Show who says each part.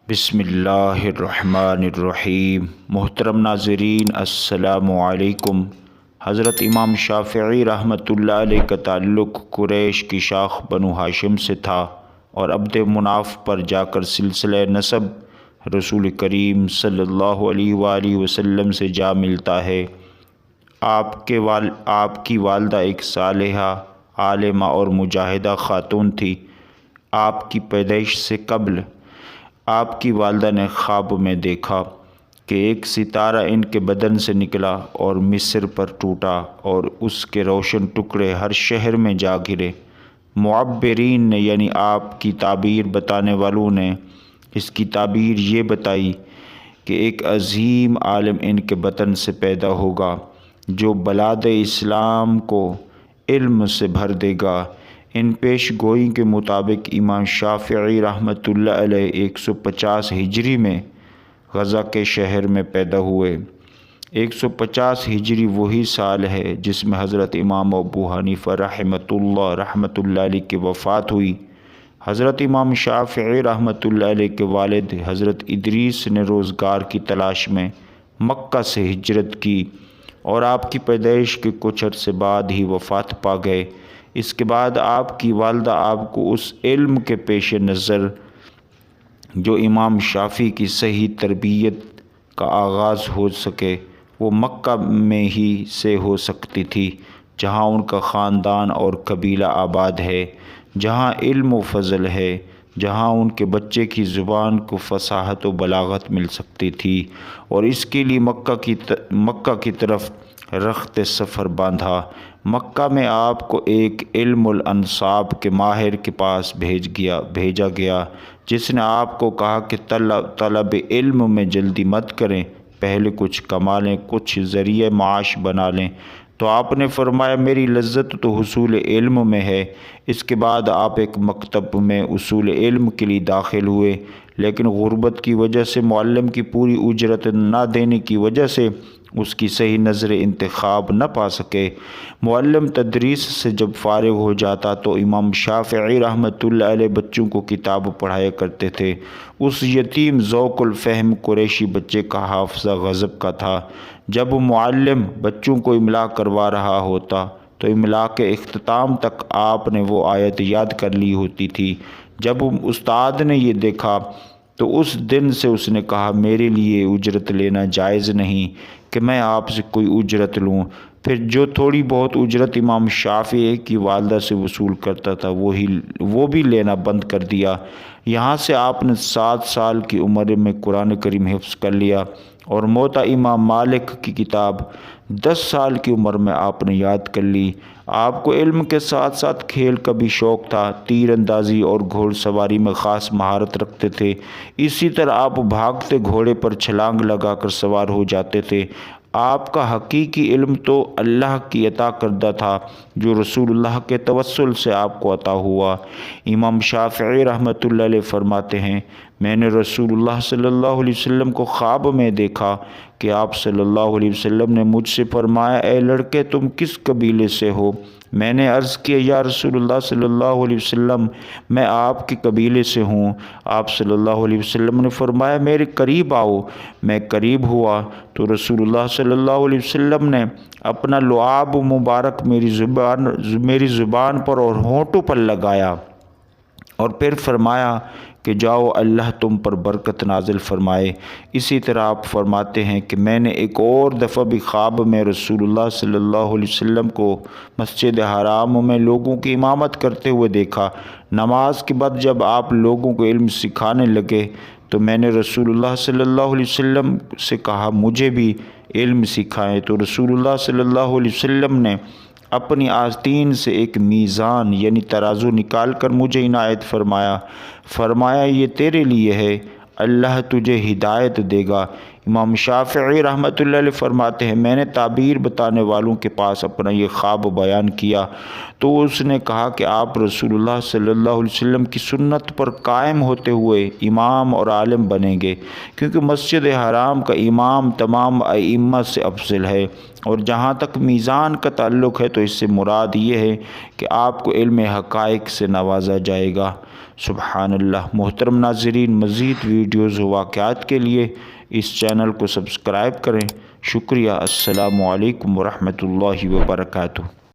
Speaker 1: بسم اللہ الرحمن الرحیم۔ محترم ناظرین السلام علیکم۔ حضرت امام شافعی رحمۃ اللہ علیہ کا تعلق قریش کی شاخ بنو ہاشم سے تھا اور عبد مناف پر جا کر سلسلہ نسب رسول کریم صلی اللہ علیہ وآلہ وسلم سے جا ملتا ہے۔ آپ کی والدہ ایک صالحہ، عالمہ اور مجاہدہ خاتون تھی۔ آپ کی پیدائش سے قبل آپ کی والدہ نے خواب میں دیکھا کہ ایک ستارہ ان کے بدن سے نکلا اور مصر پر ٹوٹا اور اس کے روشن ٹکڑے ہر شہر میں جا گرے۔ معبرین نے یعنی آپ کی تعبیر بتانے والوں نے اس کی تعبیر یہ بتائی کہ ایک عظیم عالم ان کے بطن سے پیدا ہوگا جو بلاد اسلام کو علم سے بھر دے گا۔ ان پیش گوئی کے مطابق امام شافعی رحمۃ اللہ علیہ 150 ہجری میں غزہ کے شہر میں پیدا ہوئے۔ 150 ہجری وہی سال ہے جس میں حضرت امام ابو حنیفہ رحمۃ اللہ علیہ کی وفات ہوئی۔ حضرت امام شافعی رحمۃ اللہ علیہ کے والد حضرت ادریس نے روزگار کی تلاش میں مکہ سے ہجرت کی اور آپ کی پیدائش کے کچھ عرصے بعد ہی وفات پا گئے۔ اس کے بعد آپ کی والدہ آپ کو اس علم کے پیش نظر جو امام شافعی کی صحیح تربیت کا آغاز ہو سکے وہ مکہ میں ہی سے ہو سکتی تھی، جہاں ان کا خاندان اور قبیلہ آباد ہے، جہاں علم و فضل ہے، جہاں ان کے بچے کی زبان کو فصاحت و بلاغت مل سکتی تھی، اور اس کے لیے مکہ کی طرف رخت سفر باندھا۔ مکہ میں آپ کو ایک علم الانصاب کے ماہر کے پاس بھیجا گیا، جس نے آپ کو کہا کہ طلب علم میں جلدی مت کریں، پہلے کچھ کما لیں، کچھ ذریعہ معاش بنا لیں۔ تو آپ نے فرمایا میری لذت تو حصول علم میں ہے۔ اس کے بعد آپ ایک مکتب میں اصول علم کے لیے داخل ہوئے، لیکن غربت کی وجہ سے معلم کی پوری اجرت نہ دینے کی وجہ سے اس کی صحیح نظر انتخاب نہ پا سکے۔ معلم تدریس سے جب فارغ ہو جاتا تو امام شافعی رحمۃ اللہ علیہ بچوں کو کتاب پڑھایا کرتے تھے۔ اس یتیم ذوق الفہم قریشی بچے کا حافظہ غضب کا تھا۔ جب معلم بچوں کو املا کروا رہا ہوتا تو املا کے اختتام تک آپ نے وہ آیت یاد کر لی ہوتی تھی۔ جب استاد نے یہ دیکھا تو اس دن سے اس نے کہا میرے لیے اجرت لینا جائز نہیں کہ میں آپ سے کوئی اجرت لوں۔ پھر جو تھوڑی بہت اجرت امام شافعی کی والدہ سے وصول کرتا تھا وہ بھی لینا بند کر دیا۔ یہاں سے آپ نے 7 سال کی عمر میں قرآن کریم حفظ کر لیا اور موطا امام مالک کی کتاب 10 سال کی عمر میں آپ نے یاد کر لی۔ آپ کو علم کے ساتھ ساتھ کھیل کا بھی شوق تھا، تیر اندازی اور گھوڑ سواری میں خاص مہارت رکھتے تھے۔ اسی طرح آپ بھاگتے گھوڑے پر چھلانگ لگا کر سوار ہو جاتے تھے۔ آپ کا حقیقی علم تو اللہ کی عطا کردہ تھا جو رسول اللہ کے توسل سے آپ کو عطا ہوا۔ امام شافعی رحمۃ اللہ علیہ فرماتے ہیں میں نے رسول اللہ صلی اللہ علیہ وسلم کو خواب میں دیکھا کہ آپ صلی اللہ علیہ وسلم نے مجھ سے فرمایا اے لڑکے تم کس قبیلے سے ہو؟ میں نے عرض کیا یا رسول اللہ صلی اللہ علیہ وسلم میں آپ کے قبیلے سے ہوں۔ آپ صلی اللہ علیہ وسلم نے فرمایا میرے قریب آؤ۔ میں قریب ہوا تو رسول اللہ صلی اللہ علیہ وسلم نے اپنا لعاب مبارک میری زبان پر اور ہونٹوں پر لگایا اور پھر فرمایا کہ جاؤ اللہ تم پر برکت نازل فرمائے۔ اسی طرح آپ فرماتے ہیں کہ میں نے ایک اور دفعہ بھی خواب میں رسول اللہ صلی اللہ علیہ وسلم کو مسجد حرام میں لوگوں کی امامت کرتے ہوئے دیکھا۔ نماز کے بعد جب آپ لوگوں کو علم سکھانے لگے تو میں نے رسول اللہ صلی اللہ علیہ وسلم سے کہا مجھے بھی علم سکھائیں، تو رسول اللہ صلی اللہ علیہ وسلم نے اپنی آستین سے ایک میزان یعنی ترازو نکال کر مجھے عنایت فرمایا یہ تیرے لیے ہے، اللہ تجھے ہدایت دے گا۔ امام شافعی رحمۃ اللہ علیہ فرماتے ہیں میں نے تعبیر بتانے والوں کے پاس اپنا یہ خواب بیان کیا تو اس نے کہا کہ آپ رسول اللہ صلی اللہ علیہ وسلم کی سنت پر قائم ہوتے ہوئے امام اور عالم بنیں گے، کیونکہ مسجد حرام کا امام تمام ائمہ سے افضل ہے۔ اور جہاں تک میزان کا تعلق ہے تو اس سے مراد یہ ہے کہ آپ کو علم حقائق سے نوازا جائے گا۔ سبحان اللہ۔ محترم ناظرین، مزید ویڈیوز و واقعات کے لیے اس چینل کو سبسکرائب کریں۔ شکریہ۔ السلام علیکم ورحمۃ اللہ وبرکاتہ۔